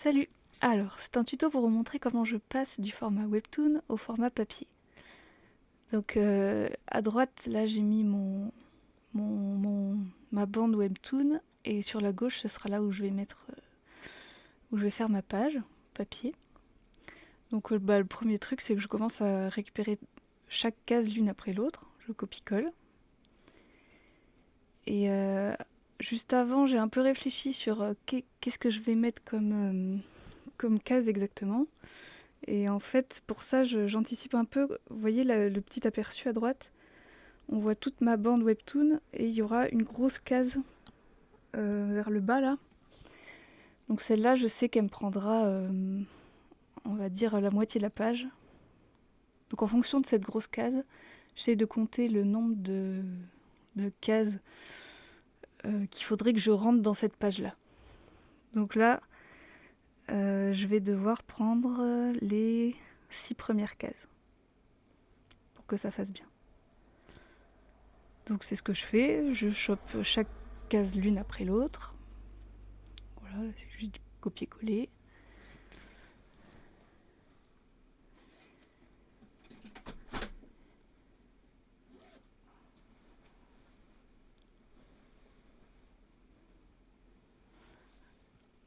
Salut! Alors, c'est un tuto pour vous montrer comment je passe du format webtoon au format papier. Donc à droite, là j'ai mis ma bande webtoon et sur la gauche, ce sera là où je vais où je vais faire ma page papier. Donc le premier truc, c'est que je commence à récupérer chaque case l'une après l'autre. Je copie-colle. Et juste avant, j'ai un peu réfléchi sur qu'est-ce que je vais mettre comme case exactement. Et en fait, pour ça, j'anticipe un peu. Vous voyez le petit aperçu à droite? On voit toute ma bande webtoon et il y aura une grosse case vers le bas là. Donc celle-là, je sais qu'elle me prendra, on va dire, la moitié de la page. Donc en fonction de cette grosse case, j'essaie de compter le nombre de cases qu'il faudrait que je rentre dans cette page-là. Donc là, je vais devoir prendre les 6 premières cases pour que ça fasse bien. Donc c'est ce que je fais, je chope chaque case l'une après l'autre. Voilà, c'est juste copier-coller.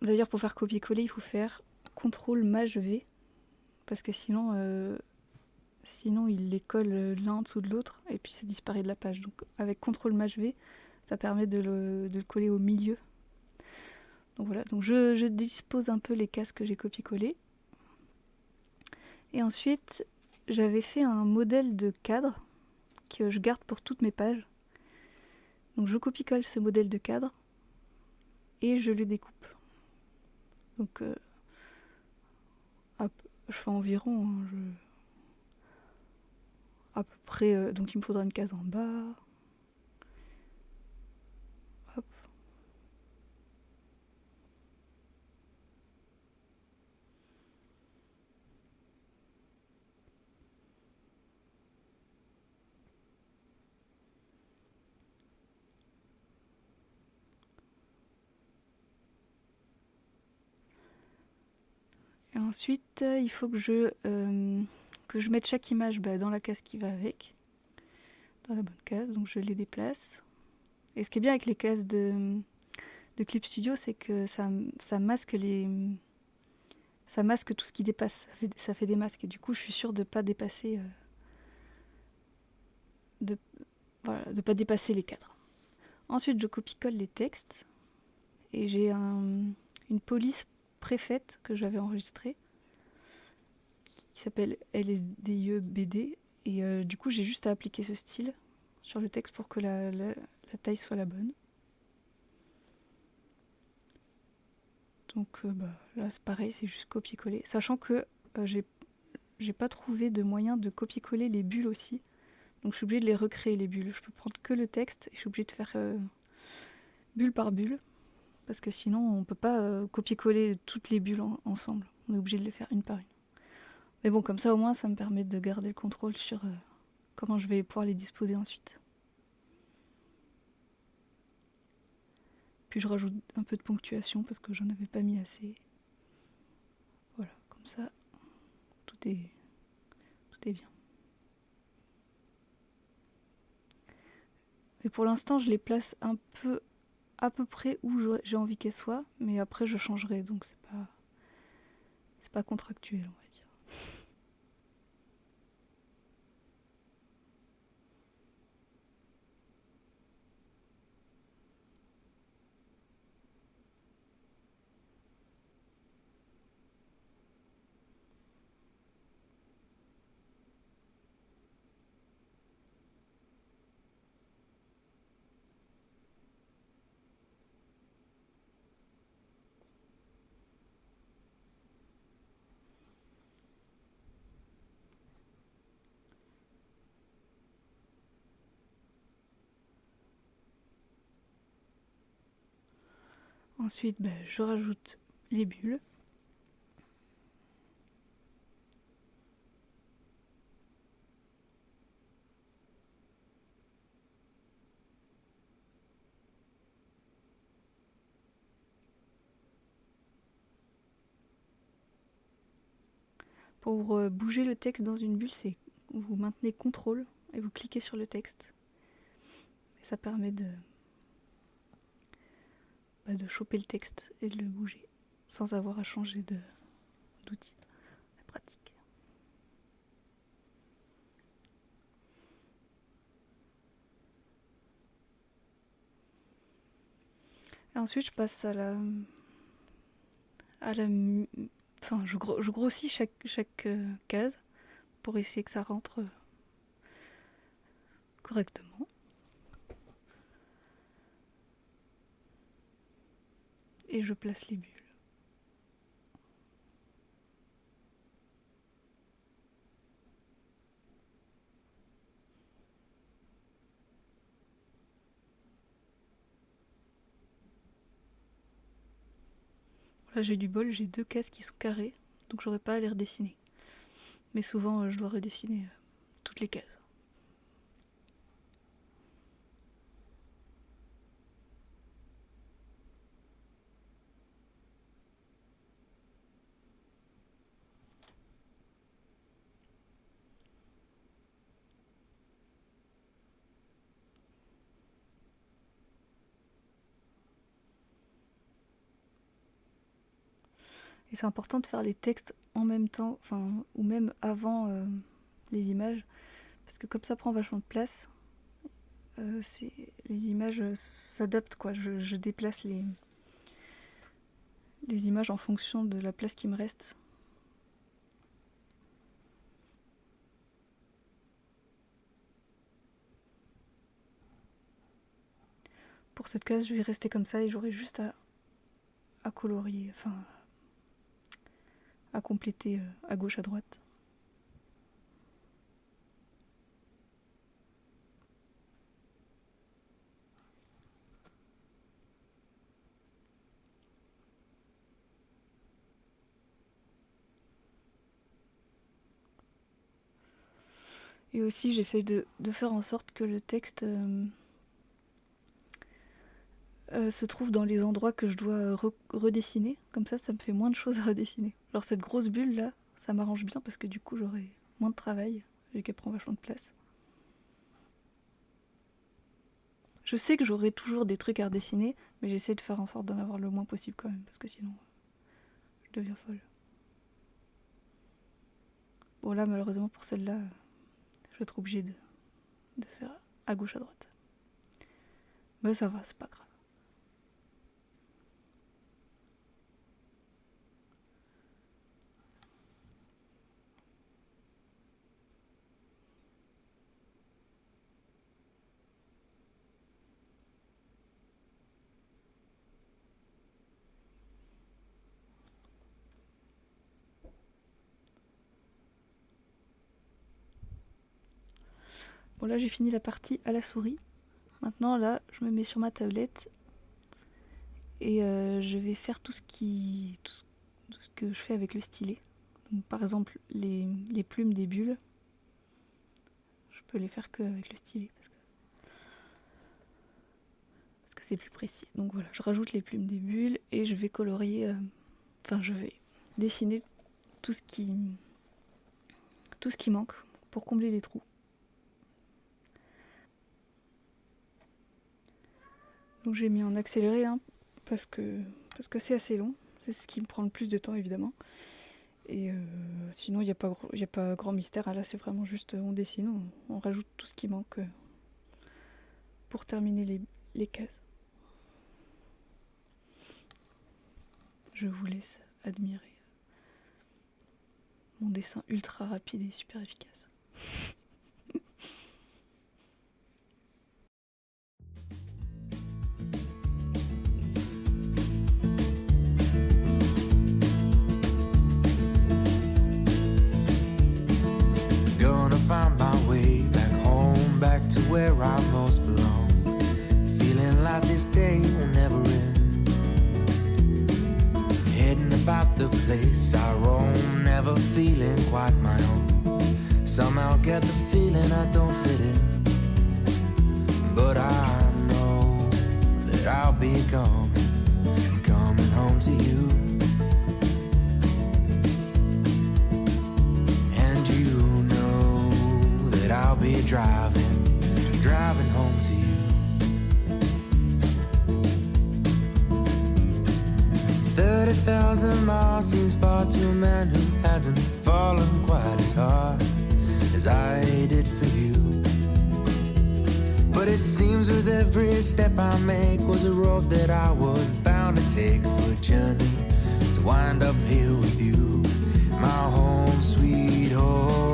D'ailleurs, pour faire copier-coller, il faut faire CTRL-MAJ-V, parce que sinon il les colle l'un en dessous de l'autre, et puis ça disparaît de la page. Donc avec CTRL-MAJ-V, ça permet de le coller au milieu. Donc voilà, donc je dispose un peu les cases que j'ai copié-collées. Et ensuite, j'avais fait un modèle de cadre que je garde pour toutes mes pages. Donc je copie-colle ce modèle de cadre et je le découpe. Donc je fais environ à peu près, donc il me faudra une case en bas. Hop. Et ensuite, il faut que je mette chaque image dans la case qui va avec, dans la bonne case, donc je les déplace. Et ce qui est bien avec les cases de Clip Studio, c'est que ça masque ça masque tout ce qui dépasse, ça fait des masques, et du coup je suis sûre de ne pas dépasser de pas dépasser les cadres. Ensuite je copie-colle les textes, et j'ai une police préfaite que j'avais enregistrée, qui s'appelle LSDIE-BD, et du coup j'ai juste à appliquer ce style sur le texte pour que la taille soit la bonne. Donc là c'est pareil, c'est juste copier-coller, sachant que j'ai pas trouvé de moyen de copier-coller les bulles aussi, donc je suis obligée de les recréer les bulles. Je peux prendre que le texte et je suis obligée de faire bulle par bulle, parce que sinon on peut pas copier-coller toutes les bulles ensemble, on est obligé de les faire une par une. Mais bon, comme ça au moins ça me permet de garder le contrôle sur comment je vais pouvoir les disposer ensuite. Puis je rajoute un peu de ponctuation parce que j'en avais pas mis assez. Voilà, comme ça tout est bien. Et pour l'instant je les place un peu à peu près où j'ai envie qu'elles soient, mais après je changerai, donc c'est pas contractuel, on va dire. Ensuite, je rajoute les bulles. Pour bouger le texte dans une bulle, c'est vous maintenez CTRL et vous cliquez sur le texte. Et ça permet de choper le texte et de le bouger sans avoir à changer d'outil. C'est pratique. Et ensuite, je passe je grossis chaque case pour essayer que ça rentre correctement. Et je place les bulles. Là, j'ai du bol, j'ai 2 cases qui sont carrées, donc j'aurais pas à les redessiner. Mais souvent, je dois redessiner toutes les cases. Et c'est important de faire les textes en même temps, ou même avant les images, parce que comme ça prend vachement de place, les images s'adaptent, quoi. Je déplace les images en fonction de la place qui me reste. Pour cette case, je vais rester comme ça et j'aurai juste à colorier, à compléter à gauche, à droite. Et aussi, j'essaie de faire en sorte que le texte se trouve dans les endroits que je dois redessiner. Comme ça me fait moins de choses à redessiner. Alors cette grosse bulle là, ça m'arrange bien parce que du coup j'aurai moins de travail vu qu'elle prend vachement de place. Je sais que j'aurai toujours des trucs à redessiner, mais j'essaie de faire en sorte d'en avoir le moins possible quand même, parce que sinon je deviens folle. Bon là malheureusement pour celle-là, je vais être obligée de faire à gauche à droite. Mais ça va, c'est pas grave. Bon là j'ai fini la partie à la souris. Maintenant là je me mets sur ma tablette et je vais faire tout ce que je fais avec le stylet. Donc, par exemple les plumes des bulles, je peux les faire qu'avec le stylet parce que c'est plus précis. Donc voilà, je rajoute les plumes des bulles et je vais colorier, je vais dessiner tout ce qui manque pour combler les trous. Donc j'ai mis en accéléré parce que c'est assez long. C'est ce qui me prend le plus de temps évidemment. Et sinon il n'y a pas grand mystère. Là c'est vraiment juste on dessine, on rajoute tout ce qui manque pour terminer les cases. Je vous laisse admirer mon dessin ultra rapide et super efficace. Find my way back home, back to where I most belong. Feeling like this day will never end. Heading about the place I roam, never feeling quite my own. Somehow get the feeling I don't fit in, but I know that I'll be coming home to you. driving home to you. 30,000 miles seems far to a man who hasn't fallen quite as hard as I did for you. But it seems with every step I make was a road that I was bound to take for a journey to wind up here with you, my home sweet home.